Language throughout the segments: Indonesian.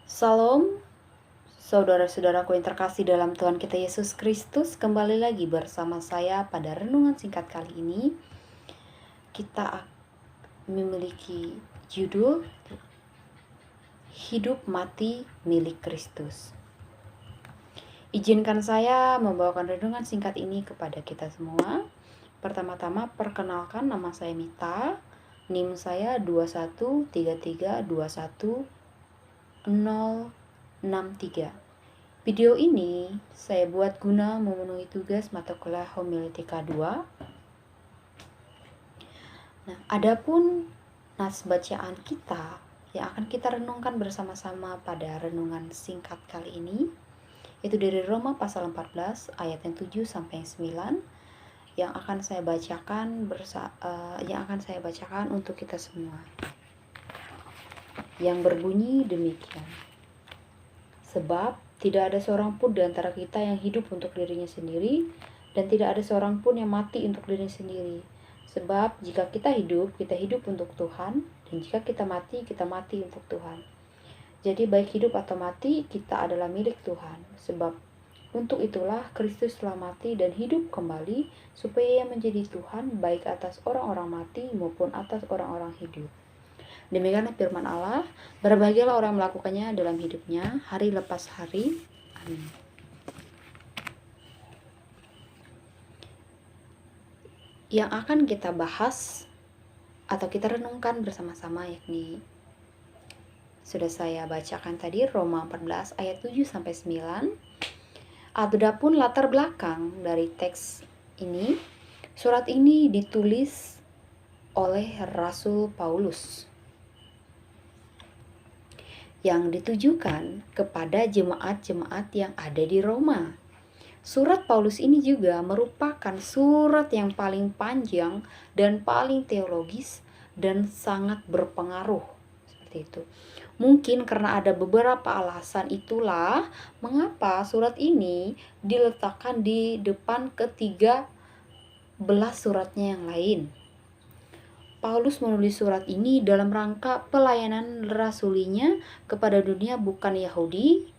Salam, saudara-saudaraku yang terkasih dalam Tuhan kita Yesus Kristus. Kembali lagi bersama saya pada renungan singkat kali ini. Kita memiliki judul Hidup Mati Milik Kristus. Izinkan saya membawakan renungan singkat ini kepada kita semua. Pertama-tama perkenalkan, nama saya Mita. NIM saya 213121063. Video ini saya buat guna memenuhi tugas mata kuliah homiletika 2. Nah, adapun nas bacaan kita yang akan kita renungkan bersama-sama pada renungan singkat kali ini itu dari Roma pasal 14 ayat yang 7 sampai yang 9 yang akan saya bacakan untuk kita semua. Yang berbunyi demikian. Sebab tidak ada seorang pun di antara kita yang hidup untuk dirinya sendiri, dan tidak ada seorang pun yang mati untuk dirinya sendiri. Sebab jika kita hidup untuk Tuhan, dan jika kita mati untuk Tuhan. Jadi baik hidup atau mati, kita adalah milik Tuhan. Sebab untuk itulah Kristus telah mati dan hidup kembali, supaya Ia menjadi Tuhan baik atas orang-orang mati maupun atas orang-orang hidup. Demikianlah firman Allah, berbahagialah orang yang melakukannya dalam hidupnya, hari lepas hari. Amin. Yang akan kita bahas atau kita renungkan bersama-sama yakni sudah saya bacakan tadi Roma 14 ayat 7 sampai 9. Adapun latar belakang dari teks ini, surat ini ditulis oleh Rasul Paulus yang ditujukan kepada jemaat-jemaat yang ada di Roma. Surat Paulus ini juga merupakan surat yang paling panjang dan paling teologis dan sangat berpengaruh. Seperti itu. Mungkin karena ada beberapa alasan itulah mengapa surat ini diletakkan di depan ketiga belas suratnya yang lain. Paulus menulis surat ini dalam rangka pelayanan rasulinya kepada dunia bukan Yahudi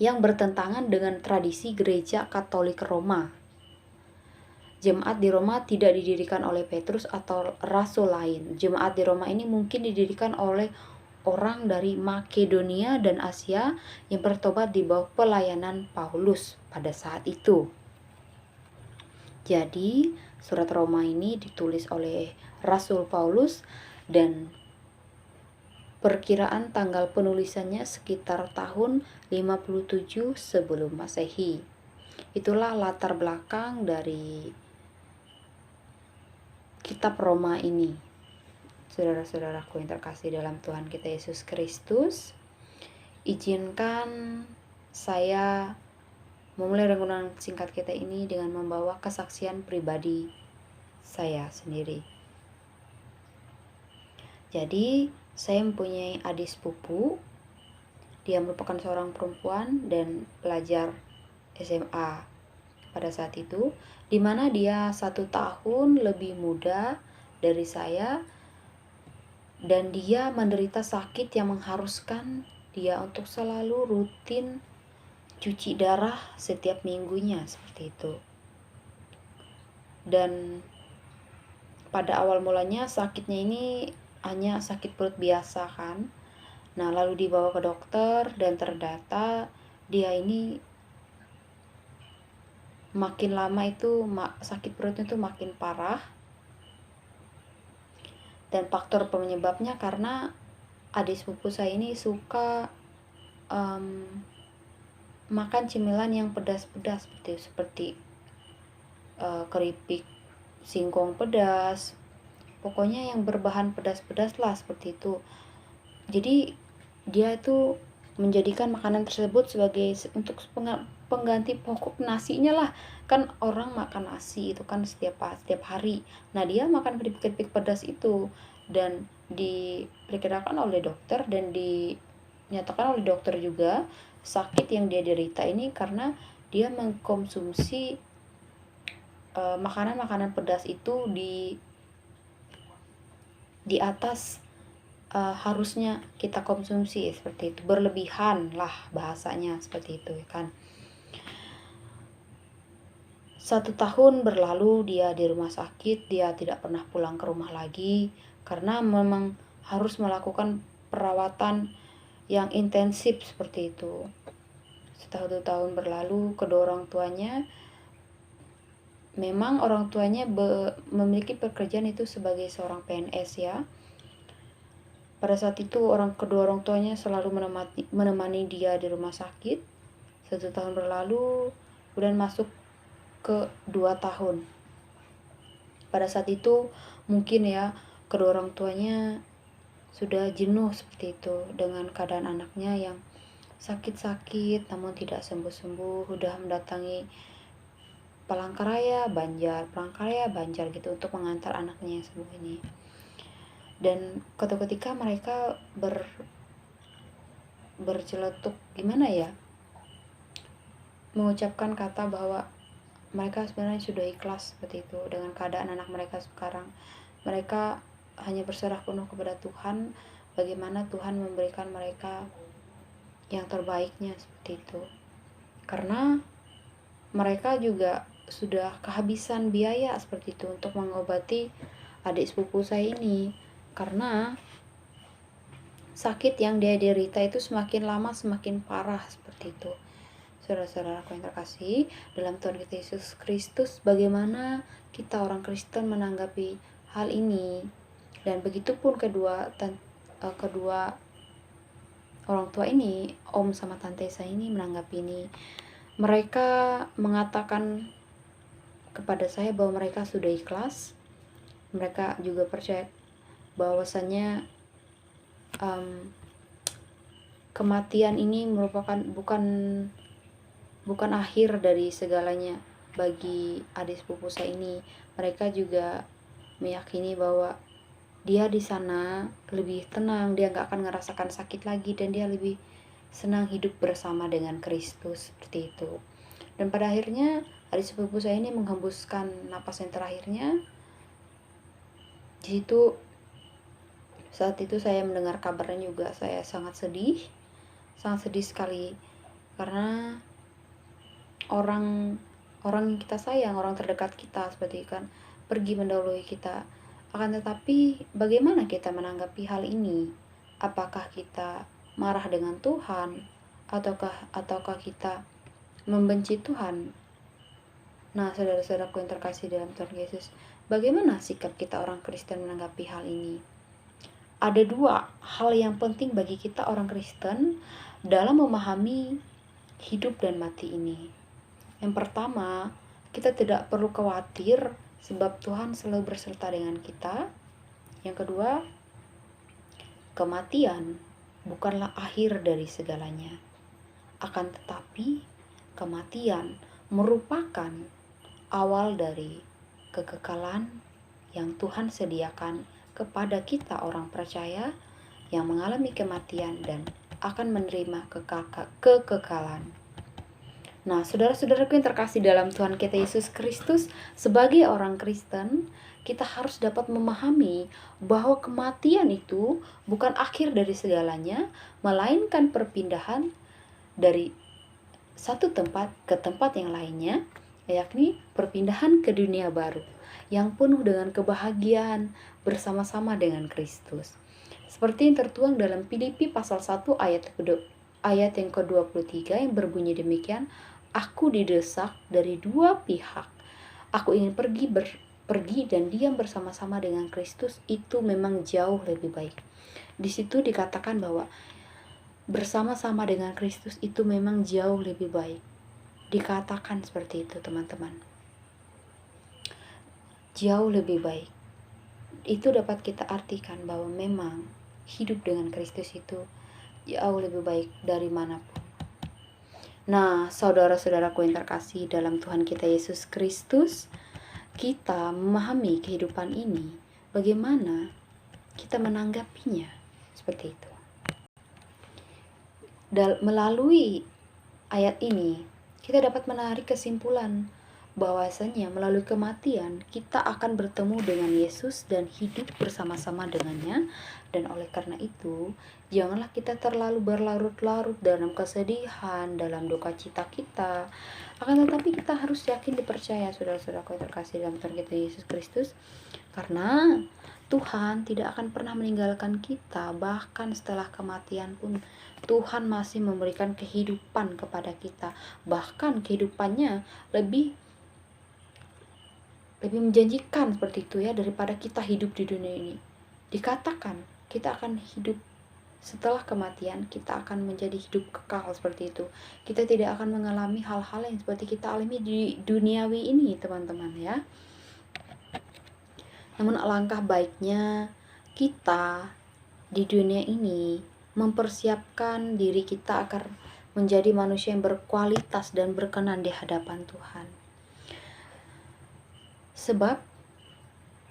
yang bertentangan dengan tradisi gereja Katolik Roma. Jemaat di Roma tidak didirikan oleh Petrus atau rasul lain. Jemaat di Roma ini mungkin didirikan oleh orang dari Makedonia dan Asia yang bertobat di bawah pelayanan Paulus pada saat itu. Jadi, surat Roma ini ditulis oleh Rasul Paulus dan perkiraan tanggal penulisannya sekitar tahun 57 sebelum Masehi. Itulah latar belakang dari kitab Roma ini. Saudara-saudaraku yang terkasih dalam Tuhan kita Yesus Kristus, izinkan saya memulai renungan singkat kita ini dengan membawa kesaksian pribadi saya sendiri. Jadi, saya mempunyai adik sepupu. Dia merupakan seorang perempuan dan pelajar SMA pada saat itu, di mana dia 1 tahun lebih muda dari saya, dan dia menderita sakit yang mengharuskan dia untuk selalu rutin cuci darah setiap minggunya, seperti itu. Dan pada awal mulanya sakitnya ini hanya sakit perut biasa kan. Nah, lalu dibawa ke dokter dan terdata dia ini makin lama itu sakit perutnya itu makin parah. Dan faktor penyebabnya karena adik sepupu saya ini suka makan cemilan yang pedas-pedas seperti keripik singkong pedas, pokoknya yang berbahan pedas-pedas lah, seperti itu. Jadi dia itu menjadikan makanan tersebut sebagai untuk pengganti pokok nasinya lah. Kan orang makan nasi itu kan setiap hari. Nah, dia makan keripik-keripik pedas itu, dan diperkirakan oleh dokter dan dinyatakan oleh dokter juga sakit yang dia derita ini karena dia mengkonsumsi makanan-makanan pedas itu di atas harusnya kita konsumsi seperti itu, berlebihan lah bahasanya seperti itu kan. 1 tahun berlalu dia di rumah sakit, dia tidak pernah pulang ke rumah lagi karena memang harus melakukan perawatan yang intensif seperti itu. Setelah 1 tahun berlalu, kedua orang tuanya, memang orang tuanya memiliki pekerjaan itu sebagai seorang PNS ya. Pada saat itu kedua orang tuanya selalu menemani dia di rumah sakit. 1 tahun berlalu, kemudian masuk ke 2 tahun. Pada saat itu mungkin ya kedua orang tuanya sudah jenuh seperti itu dengan keadaan anaknya yang sakit-sakit namun tidak sembuh-sembuh, udah mendatangi Palangkaraya, Banjar gitu untuk mengantar anaknya yang sembuh ini. Dan ketika mereka berceletuk gimana ya, mengucapkan kata bahwa mereka sebenarnya sudah ikhlas seperti itu dengan keadaan anak mereka sekarang. Mereka hanya berserah penuh kepada Tuhan, bagaimana Tuhan memberikan mereka yang terbaiknya seperti itu. Karena mereka juga sudah kehabisan biaya seperti itu untuk mengobati adik sepupu saya ini, karena sakit yang dia derita itu semakin lama semakin parah seperti itu. Saudara-saudaraku yang terkasih dalam Tuhan kita Yesus Kristus, bagaimana kita orang Kristen menanggapi hal ini? Dan begitupun kedua orang tua ini, om sama tante saya ini menanggapi ini. Mereka mengatakan kepada saya bahwa mereka sudah ikhlas. Mereka juga percaya bahwasannya kematian ini merupakan bukan akhir dari segalanya bagi adik sepupu saya ini. Mereka juga meyakini bahwa dia di sana lebih tenang, dia nggak akan ngerasakan sakit lagi, dan dia lebih senang hidup bersama dengan Kristus seperti itu. Dan pada akhirnya adik sepupu saya ini menghembuskan napas yang terakhirnya. Di situ, saat itu saya mendengar kabarnya juga saya sangat sedih sekali, karena orang yang kita sayang, orang terdekat kita seperti kan pergi mendahului kita. Akan tetapi bagaimana kita menanggapi hal ini? Apakah kita marah dengan Tuhan ataukah kita membenci Tuhan? Nah, saudara-saudaraku yang terkasih dalam Tuhan Yesus, bagaimana sikap kita orang Kristen menanggapi hal ini? Ada 2 hal yang penting bagi kita orang Kristen dalam memahami hidup dan mati ini. Yang pertama, kita tidak perlu khawatir sebab Tuhan selalu berserta dengan kita. Yang kedua, kematian bukanlah akhir dari segalanya. Akan tetapi, kematian merupakan awal dari kekekalan yang Tuhan sediakan kepada kita orang percaya yang mengalami kematian dan akan menerima kekekalan. Nah, saudara-saudaraku yang terkasih dalam Tuhan kita Yesus Kristus, sebagai orang Kristen, kita harus dapat memahami bahwa kematian itu bukan akhir dari segalanya, melainkan perpindahan dari satu tempat ke tempat yang lainnya, yakni perpindahan ke dunia baru yang penuh dengan kebahagiaan bersama-sama dengan Kristus. Seperti yang tertuang dalam Filipi pasal 1 ayat yang ke-23 yang berbunyi demikian, aku didesak dari 2 pihak. Aku ingin pergi dan diam bersama-sama dengan Kristus, itu memang jauh lebih baik. Di situ dikatakan bahwa bersama-sama dengan Kristus itu memang jauh lebih baik. Dikatakan seperti itu, teman-teman. Jauh lebih baik. Itu dapat kita artikan bahwa memang hidup dengan Kristus itu jauh lebih baik dari manapun. Nah, saudara-saudaraku yang terkasih dalam Tuhan kita Yesus Kristus, kita memahami kehidupan ini, bagaimana kita menanggapinya seperti itu. Melalui ayat ini, kita dapat menarik kesimpulan bahwasanya melalui kematian kita akan bertemu dengan Yesus dan hidup bersama-sama dengannya. Dan oleh karena itu, janganlah kita terlalu berlarut-larut dalam kesedihan, dalam duka cita kita. Akan tetapi kita harus yakin dipercaya, saudara-saudaraku yang terkasih dalam Tuhan kita Yesus Kristus, karena Tuhan tidak akan pernah meninggalkan kita. Bahkan setelah kematian pun Tuhan masih memberikan kehidupan kepada kita. Bahkan kehidupannya lebih menjanjikan seperti itu ya, daripada kita hidup di dunia ini. Dikatakan kita akan hidup setelah kematian, kita akan menjadi hidup kekal seperti itu. Kita tidak akan mengalami hal-hal yang seperti kita alami di duniawi ini, teman-teman ya. Namun alangkah baiknya kita di dunia ini mempersiapkan diri kita agar menjadi manusia yang berkualitas dan berkenan di hadapan Tuhan. Sebab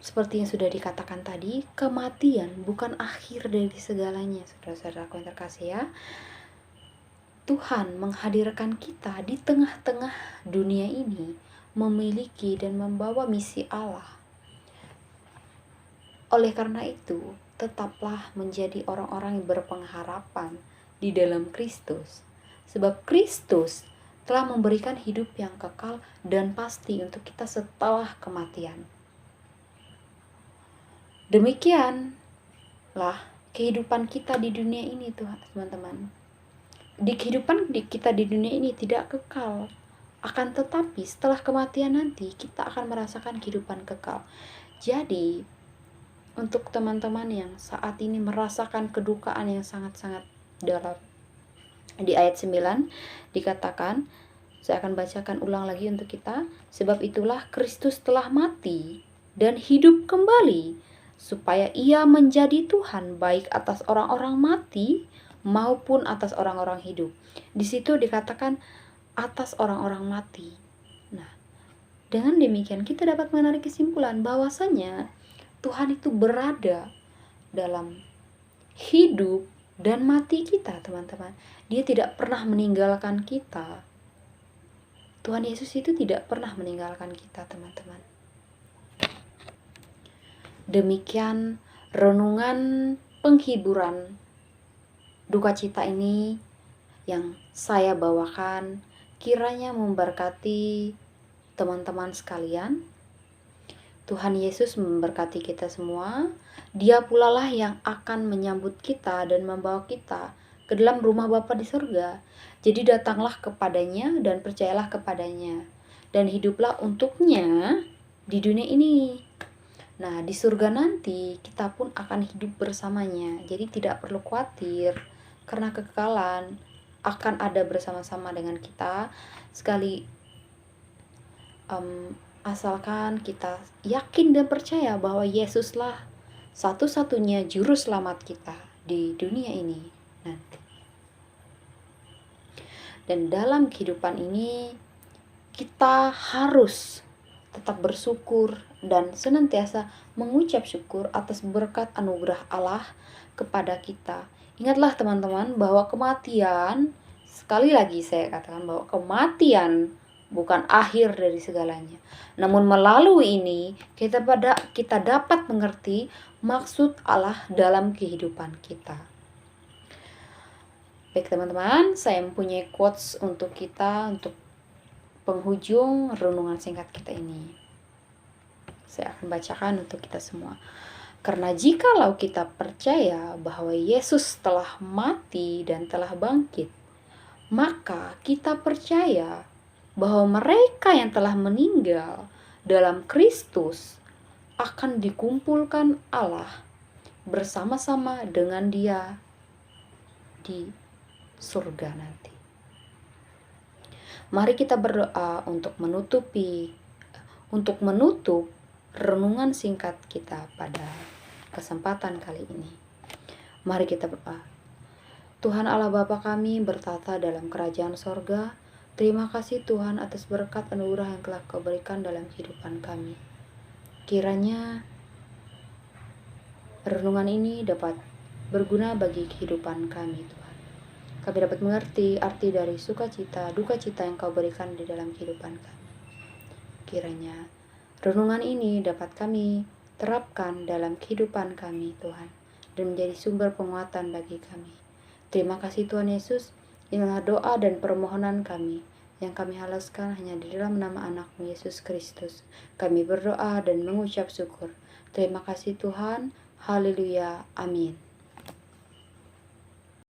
seperti yang sudah dikatakan tadi, kematian bukan akhir dari segalanya, saudara-saudaraku yang terkasih ya. Tuhan menghadirkan kita di tengah-tengah dunia ini memiliki dan membawa misi Allah. Oleh karena itu, tetaplah menjadi orang-orang yang berpengharapan di dalam Kristus. Sebab Kristus telah memberikan hidup yang kekal dan pasti untuk kita setelah kematian. Demikianlah kehidupan kita di dunia ini, teman-teman. Di kehidupan kita di dunia ini tidak kekal. Akan tetapi setelah kematian nanti kita akan merasakan kehidupan kekal. Jadi, untuk teman-teman yang saat ini merasakan kedukaan yang sangat-sangat dalam, di ayat 9 dikatakan, saya akan bacakan ulang lagi untuk kita. Sebab itulah Kristus telah mati dan hidup kembali, supaya ia menjadi Tuhan baik atas orang-orang mati maupun atas orang-orang hidup. Di situ dikatakan atas orang-orang mati. Nah, dengan demikian kita dapat menarik kesimpulan bahwasanya Tuhan itu berada dalam hidup dan mati kita, teman-teman. Dia tidak pernah meninggalkan kita. Tuhan Yesus itu tidak pernah meninggalkan kita, teman-teman. Demikian renungan penghiburan duka cita ini yang saya bawakan, kiranya memberkati teman-teman sekalian. Tuhan Yesus memberkati kita semua. Dia pula lah yang akan menyambut kita dan membawa kita ke dalam rumah Bapa di surga. Jadi datanglah kepadanya dan percayalah kepadanya, dan hiduplah untuknya di dunia ini. Nah, di surga nanti kita pun akan hidup bersamanya. Jadi tidak perlu khawatir, karena kekekalan akan ada bersama-sama dengan kita. Asalkan kita yakin dan percaya bahwa Yesuslah satu-satunya juru selamat kita di dunia ini nanti. Dan dalam kehidupan ini kita harus tetap bersyukur dan senantiasa mengucap syukur atas berkat anugerah Allah kepada kita. Ingatlah teman-teman bahwa kematian, sekali lagi saya katakan bahwa kematian bukan akhir dari segalanya. Namun melalui ini kita dapat mengerti maksud Allah dalam kehidupan kita. Baik teman-teman, saya mempunyai quotes untuk kita untuk penghujung renungan singkat kita ini. Saya akan bacakan untuk kita semua. Karena jikalau kita percaya bahwa Yesus telah mati dan telah bangkit, maka kita percaya bahwa mereka yang telah meninggal dalam Kristus akan dikumpulkan Allah bersama-sama dengan Dia di surga nanti. Mari kita berdoa untuk menutup renungan singkat kita pada kesempatan kali ini. Mari kita berdoa. Tuhan Allah Bapa kami bertata dalam kerajaan sorga, terima kasih Tuhan atas berkat anugerah yang telah Kau berikan dalam kehidupan kami. Kiranya renungan ini dapat berguna bagi kehidupan kami, Tuhan. Kami dapat mengerti arti dari sukacita, duka cita yang Kau berikan di dalam kehidupan kami. Kiranya renungan ini dapat kami terapkan dalam kehidupan kami, Tuhan, dan menjadi sumber penguatan bagi kami. Terima kasih Tuhan Yesus. Inilah doa dan permohonan kami yang kami halaskan hanya di dalam nama anak-Mu Yesus Kristus. Kami berdoa dan mengucap syukur. Terima kasih Tuhan. Haleluya. Amin.